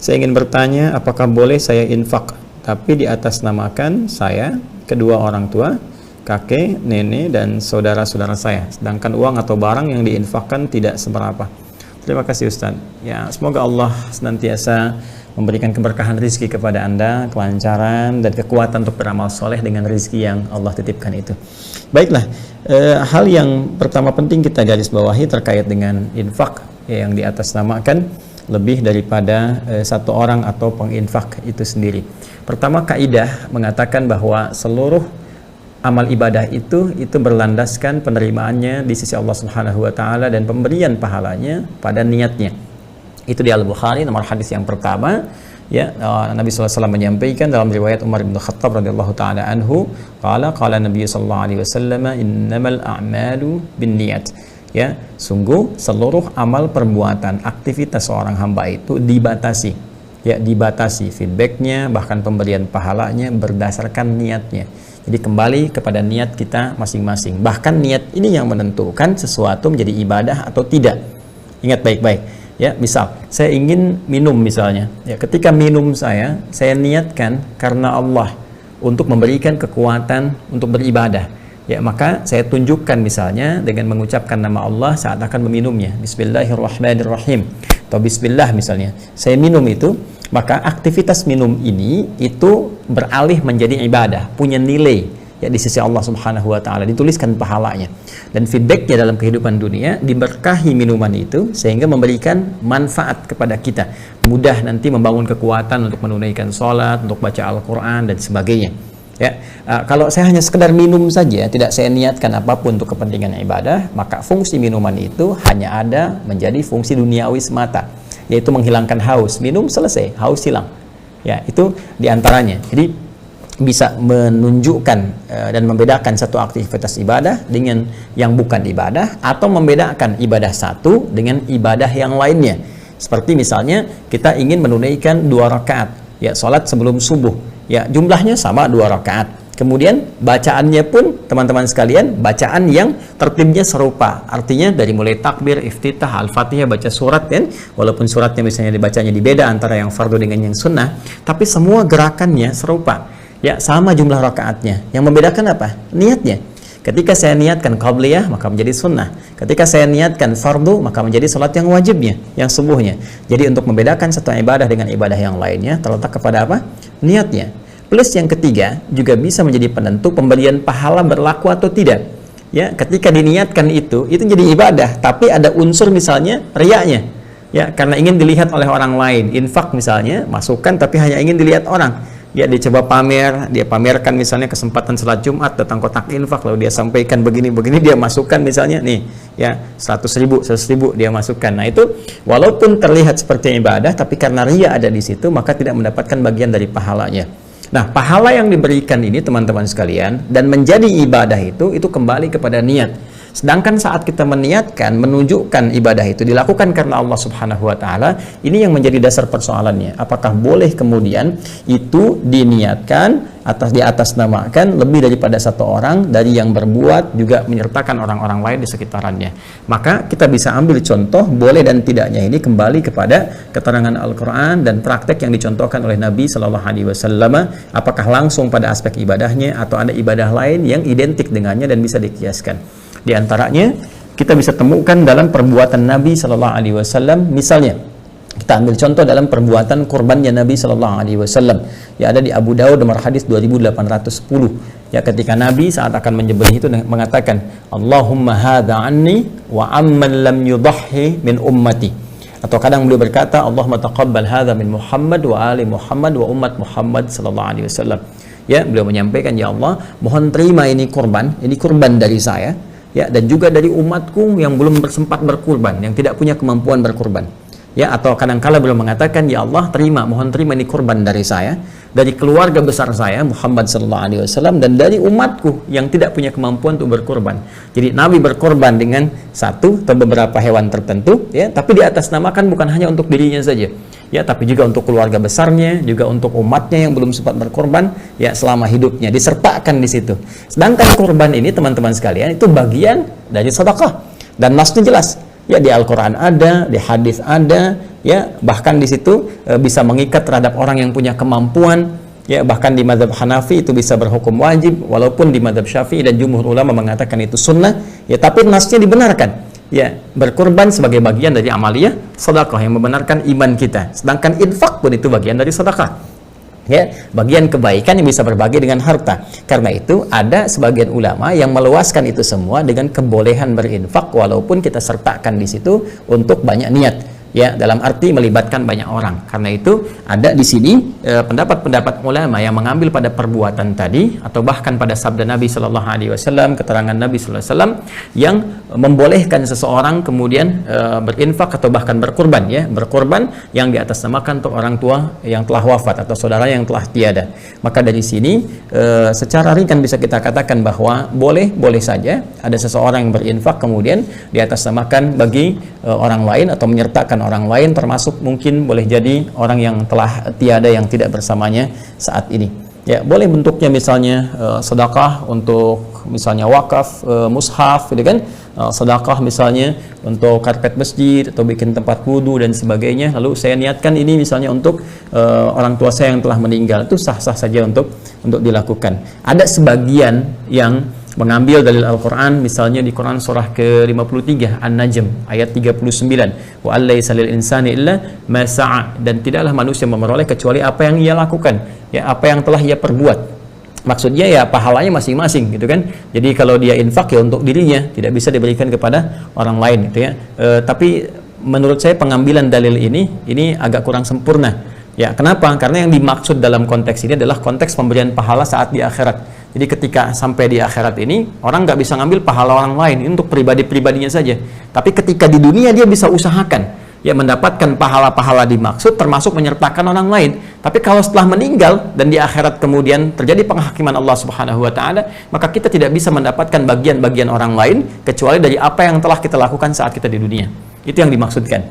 Saya ingin bertanya, apakah boleh saya infak tapi di atas namakan saya, kedua orang tua, kakek, nenek, dan saudara-saudara saya, sedangkan uang atau barang yang diinfakkan tidak seberapa. Terima kasih Ustaz. Ya, semoga Allah senantiasa memberikan keberkahan rizki kepada Anda, kelancaran dan kekuatan untuk beramal soleh dengan rizki yang Allah titipkan itu. Baiklah, hal yang pertama penting kita garis bawahi terkait dengan infak yang di atas namakan lebih daripada satu orang atau penginfak itu sendiri. Pertama, kaidah mengatakan bahwa seluruh amal ibadah itu berlandaskan penerimaannya di sisi Allah Subhanahu wa taala dan pemberian pahalanya pada niatnya. Itu di Al-Bukhari nomor hadis yang pertama, ya, Nabi sallallahu alaihi wasallam menyampaikan dalam riwayat Umar bin Khattab radhiyallahu taala anhu, qala Nabi sallallahu alaihi wasallam, innamal a'malu binniyat. Ya, sungguh seluruh amal perbuatan aktivitas seorang hamba itu dibatasi. Ya, dibatasi feedbacknya, bahkan pemberian pahalanya berdasarkan niatnya. Jadi kembali kepada niat kita masing-masing. Bahkan niat ini yang menentukan sesuatu menjadi ibadah atau tidak. Ingat baik-baik. Ya, misal saya ingin minum misalnya. Ya, ketika minum saya niatkan karena Allah untuk memberikan kekuatan untuk beribadah. Ya, maka saya tunjukkan misalnya dengan mengucapkan nama Allah saat akan meminumnya. Bismillahirrahmanirrahim. Atau bismillah misalnya. Saya minum itu, maka aktivitas minum ini itu beralih menjadi ibadah, punya nilai ya di sisi Allah Subhanahu wa taala, dituliskan pahalanya. Dan feedbacknya dalam kehidupan dunia diberkahi minuman itu sehingga memberikan manfaat kepada kita. Mudah nanti membangun kekuatan untuk menunaikan sholat, untuk baca Al-Quran dan sebagainya. Ya, kalau saya hanya sekedar minum saja, tidak saya niatkan apapun untuk kepentingan ibadah, maka fungsi minuman itu hanya ada menjadi fungsi duniawi semata, yaitu menghilangkan haus. Minum selesai, haus hilang. Ya, itu diantaranya. Jadi bisa menunjukkan dan membedakan satu aktivitas ibadah dengan yang bukan ibadah, atau membedakan ibadah satu dengan ibadah yang lainnya. Seperti misalnya kita ingin menunaikan 2 rakaat, ya, sholat sebelum subuh. Ya, jumlahnya sama 2 rakaat. Kemudian bacaannya pun teman-teman sekalian, bacaan yang tertibnya serupa. Artinya dari mulai takbir, iftitah, al-fatihah, baca surat kan, walaupun suratnya misalnya dibacanya dibeda antara yang fardu dengan yang sunnah, tapi semua gerakannya serupa. Ya, sama jumlah rakaatnya. Yang membedakan apa? Niatnya. Ketika saya niatkan qabliyah, maka menjadi sunnah. Ketika saya niatkan fardu, maka menjadi salat yang wajibnya, yang subuhnya. Jadi untuk membedakan satu ibadah dengan ibadah yang lainnya terletak kepada apa? Niatnya. Plus yang ketiga juga bisa menjadi penentu pemberian pahala berlaku atau tidak. Ya, ketika diniatkan itu jadi ibadah, tapi ada unsur misalnya riyanya. Ya, karena ingin dilihat oleh orang lain. Infak misalnya, masukkan tapi hanya ingin dilihat orang. Ya, dia coba pamer, dia pamerkan misalnya kesempatan salat Jumat, datang kotak infak, lalu dia sampaikan begini-begini, dia masukkan misalnya nih, ya, 100.000 dia masukkan. Nah, itu walaupun terlihat seperti ibadah, tapi karena riya ada di situ, maka tidak mendapatkan bagian dari pahalanya. Nah, pahala yang diberikan ini teman-teman sekalian dan menjadi ibadah itu kembali kepada niat. Sedangkan saat kita meniatkan, menunjukkan ibadah itu dilakukan karena Allah Subhanahu wa taala, ini yang menjadi dasar persoalannya. Apakah boleh kemudian itu diniatkan di atas namakan lebih daripada satu orang dari yang berbuat juga menyertakan orang-orang lain di sekitarannya. Maka kita bisa ambil contoh boleh dan tidaknya ini kembali kepada keterangan Al-Qur'an dan praktek yang dicontohkan oleh Nabi sallallahu alaihi wasallam, apakah langsung pada aspek ibadahnya atau ada ibadah lain yang identik dengannya dan bisa dikiaskan. Di antaranya kita bisa temukan dalam perbuatan Nabi sallallahu alaihi wasallam. Misalnya kita ambil contoh dalam perbuatan kurbannya Nabi sallallahu alaihi wasallam. Ya, ada di Abu Daud nomor hadis 2810. Ya, ketika Nabi saat akan menyembelih itu mengatakan, Allahumma hadza anni wa amman lam yudahhi min ummati. Atau kadang beliau berkata, Allahumma taqabbal hadza min Muhammad wa ali Muhammad wa ummat Muhammad sallallahu alaihi wasallam. Ya, beliau menyampaikan, ya Allah, mohon terima ini kurban dari saya. Ya, dan juga dari umatku yang belum sempat berkurban, yang tidak punya kemampuan berkurban. Ya, atau kadang-kala beliau mengatakan, ya Allah, mohon terima ini kurban dari saya, dari keluarga besar saya Muhammad sallallahu alaihi wasallam, dan dari umatku yang tidak punya kemampuan untuk berkurban. Jadi Nabi berkorban dengan satu atau beberapa hewan tertentu, ya, tapi di atas namakan bukan hanya untuk dirinya saja. Ya, tapi juga untuk keluarga besarnya, juga untuk umatnya yang belum sempat berkorban, ya, selama hidupnya disertakan di situ. Sedangkan kurban ini teman-teman sekalian itu bagian dari sedekah dan nasnya jelas. Ya, di Al-Quran ada, di hadis ada, ya, bahkan di situ bisa mengikat terhadap orang yang punya kemampuan, ya, bahkan di mazhab Hanafi itu bisa berhukum wajib, walaupun di mazhab Syafi'i dan jumhur ulama mengatakan itu sunnah, ya, tapi nasnya dibenarkan. Ya, berkorban sebagai bagian dari amaliyah sedekah yang membenarkan iman kita. Sedangkan infak pun itu bagian dari sedekah. Ya, bagian kebaikan yang bisa berbagi dengan harta. Karena itu ada sebagian ulama yang meluaskan itu semua dengan kebolehan berinfak walaupun kita sertakan di situ untuk banyak niat. Ya, dalam arti melibatkan banyak orang. Karena itu ada di sini pendapat-pendapat ulama yang mengambil pada perbuatan tadi atau bahkan pada sabda Nabi Shallallahu Alaihi Wasallam, keterangan Nabi Sallallahu Alaihi Wasallam yang membolehkan seseorang kemudian berinfak atau bahkan berkurban, ya, berkurban yang diatasnamakan untuk orang tua yang telah wafat atau saudara yang telah tiada. Maka dari sini secara ringan bisa kita katakan bahwa boleh saja ada seseorang yang berinfak kemudian diatasnamakan bagi orang lain atau menyertakan orang lain, termasuk mungkin boleh jadi orang yang telah tiada yang tidak bersamanya saat ini. Ya, boleh bentuknya misalnya sedekah untuk misalnya wakaf mushaf, gitu kan, sedekah misalnya untuk karpet masjid atau bikin tempat wudu dan sebagainya. Lalu saya niatkan ini misalnya untuk orang tua saya yang telah meninggal, itu sah-sah saja untuk dilakukan. Ada sebagian yang mengambil dalil Al-Quran, misalnya di Quran surah ke-53 An-Najm ayat 39, wa allaysa lil insani illa ma sa'a, dan tidaklah manusia memperoleh kecuali apa yang ia lakukan, ya, apa yang telah ia perbuat. Maksudnya ya pahalanya masing-masing, gitu kan. Jadi kalau dia infak ya untuk dirinya, tidak bisa diberikan kepada orang lain, gitu ya. Tapi menurut saya pengambilan dalil ini agak kurang sempurna. Ya, kenapa? Karena yang dimaksud dalam konteks ini adalah konteks pemberian pahala saat di akhirat. Jadi ketika sampai di akhirat ini, orang nggak bisa ngambil pahala orang lain, ini untuk pribadi-pribadinya saja. Tapi ketika di dunia dia bisa usahakan, ya, mendapatkan pahala-pahala dimaksud, termasuk menyertakan orang lain. Tapi kalau setelah meninggal dan di akhirat kemudian terjadi penghakiman Allah Subhanahu Wa Taala, maka kita tidak bisa mendapatkan bagian-bagian orang lain kecuali dari apa yang telah kita lakukan saat kita di dunia. Itu yang dimaksudkan.